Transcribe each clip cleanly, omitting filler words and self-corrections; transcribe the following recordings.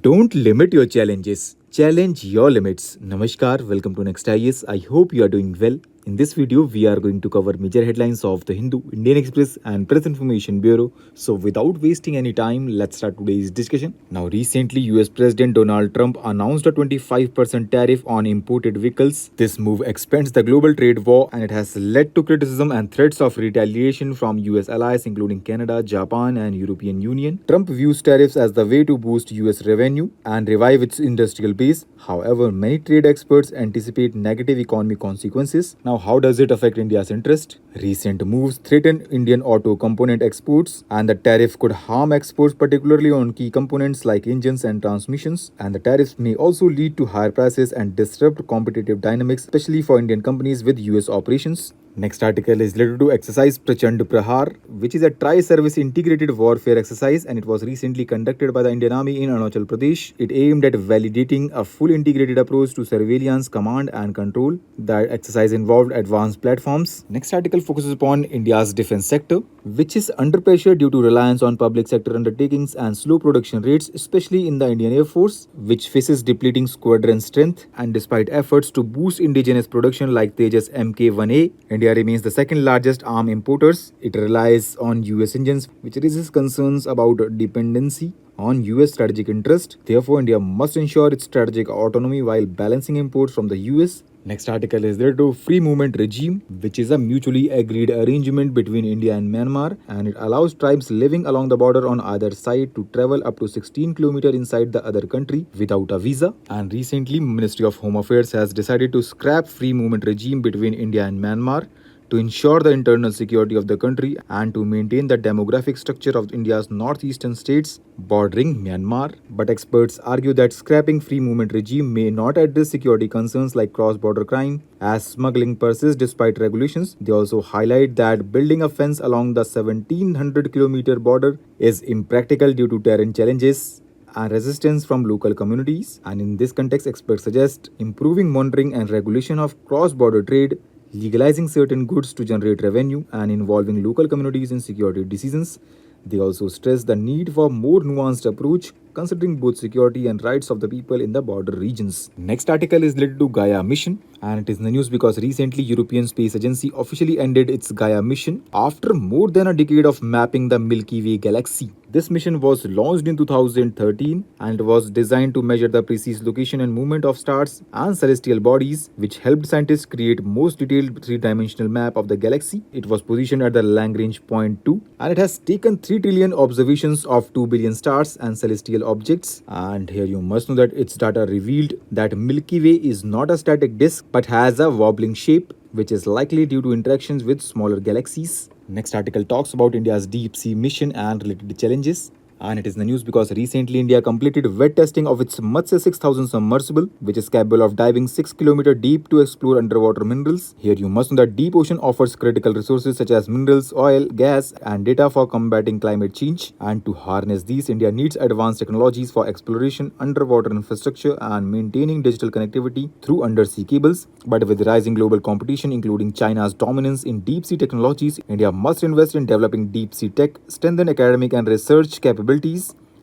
Don't limit your challenges. Challenge your limits. Namaskar, welcome to Next IS. I hope you are doing well. In this video, we are going to cover major headlines of the Hindu, Indian Express and Press Information Bureau. So without wasting any time, let's start today's discussion. Now recently, US President Donald Trump announced a 25% tariff on imported vehicles. This move expands the global trade war and it has led to criticism and threats of retaliation from US allies including Canada, Japan and European Union. Trump views tariffs as the way to boost US revenue and revive its industrial base. However, many trade experts anticipate negative economic consequences. Now, how does it affect India's interest? Recent moves threaten Indian auto component exports, and the tariff could harm exports, particularly on key components like engines and transmissions. And the tariffs may also lead to higher prices and disrupt competitive dynamics, especially for Indian companies with US operations. Next article is related to exercise Prachand Prahar, which is a tri-service integrated warfare exercise and it was recently conducted by the Indian Army in Arunachal Pradesh. It aimed at validating a full integrated approach to surveillance, command and control. The exercise involved advanced platforms. Next article focuses upon India's defense sector, which is under pressure due to reliance on public sector undertakings and slow production rates, especially in the Indian Air Force, which faces depleting squadron strength. And despite efforts to boost indigenous production like Tejas Mk1A, India remains the second largest arm importers. It relies on US engines, which raises concerns about dependency on US strategic interest. Therefore, India must ensure its strategic autonomy while balancing imports from the US. Next article is related to Free Movement Regime, which is a mutually agreed arrangement between India and Myanmar, and it allows tribes living along the border on either side to travel up to 16 km inside the other country without a visa. And recently, Ministry of Home Affairs has decided to scrap free movement regime between India and Myanmar to ensure the internal security of the country and to maintain the demographic structure of India's northeastern states bordering Myanmar. But experts argue that scrapping free movement regime may not address security concerns like cross-border crime, as smuggling persists despite regulations. They also highlight that building a fence along the 1700-kilometer border is impractical due to terrain challenges and resistance from local communities. And in this context, experts suggest improving monitoring and regulation of cross-border trade, legalizing certain goods to generate revenue, and involving local communities in security decisions. They also stress the need for more nuanced approach considering both security and rights of the people in the border regions. Next article is related to Gaia Mission, and it is in the news because recently European Space Agency officially ended its Gaia mission after more than a decade of mapping the Milky Way galaxy. This mission was launched in 2013 and was designed to measure the precise location and movement of stars and celestial bodies, which helped scientists create most detailed three-dimensional map of the galaxy. It was positioned at the Lagrange point 2 and it has taken 3 trillion observations of 2 billion stars and celestial objects. And here you must know that its data revealed that Milky Way is not a static disk but has a wobbling shape, which is likely due to interactions with smaller galaxies. Next article talks about India's deep sea mission and related challenges. And it is in the news because recently India completed wet testing of its Matsya 6000 submersible, which is capable of diving 6 km deep to explore underwater minerals. Here you must know that deep ocean offers critical resources such as minerals, oil, gas and data for combating climate change. And to harness these, India needs advanced technologies for exploration, underwater infrastructure and maintaining digital connectivity through undersea cables. But with rising global competition, including China's dominance in deep sea technologies, India must invest in developing deep sea tech, strengthen academic and research capabilities,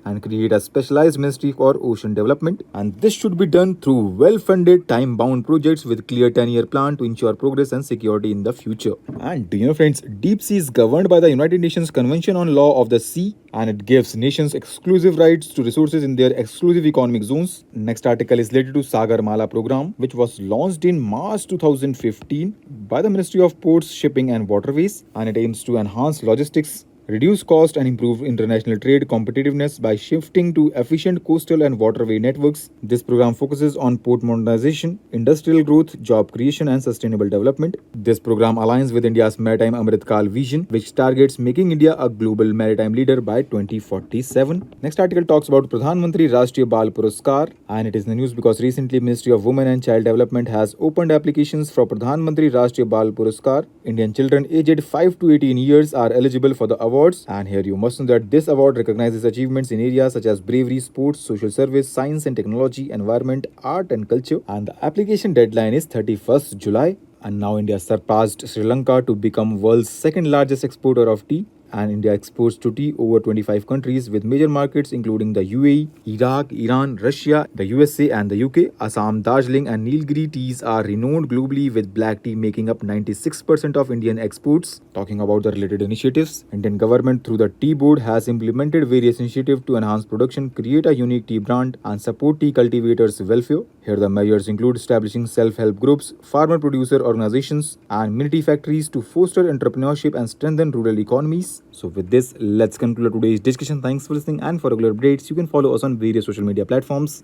and create a specialized ministry for ocean development. And this should be done through well-funded, time-bound projects with clear 10-year plan to ensure progress and security in the future. And do you know, friends, deep sea is governed by the United Nations Convention on Law of the Sea, and it gives nations exclusive rights to resources in their exclusive economic zones. Next article is related to Sagarmala Programme, which was launched in March 2015 by the Ministry of Ports, Shipping and Waterways, and it aims to enhance logistics, reduce cost and improve international trade competitiveness by shifting to efficient coastal and waterway networks. This program focuses on port modernization, industrial growth, job creation and sustainable development. This program aligns with India's Maritime Amrit Kal vision, which targets making India a global maritime leader by 2047. Next article talks about Pradhan Mantri Rashtriya Puruskar, and it is in the news because recently Ministry of Women and Child Development has opened applications for Pradhan Mantri Rashtriya Puruskar. Indian children aged 5 to 18 years are eligible for the award. And here you must know that this award recognizes achievements in areas such as bravery, sports, social service, science and technology, environment, art and culture. And the application deadline is 31st July. And now India surpassed Sri Lanka to become world's second largest exporter of tea and India exports to tea over 25 countries with major markets including the UAE, Iraq, Iran, Russia, the USA and the UK. Assam, Darjeeling and Nilgiri teas are renowned globally with black tea making up 96% of Indian exports. Talking about the related initiatives, Indian government through the Tea Board has implemented various initiatives to enhance production, create a unique tea brand and support tea cultivators' welfare. Here the measures include establishing self-help groups, farmer producer organizations and mini tea factories to foster entrepreneurship and strengthen rural economies. So with this, let's conclude today's discussion. Thanks for listening, and for regular updates, you can follow us on various social media platforms.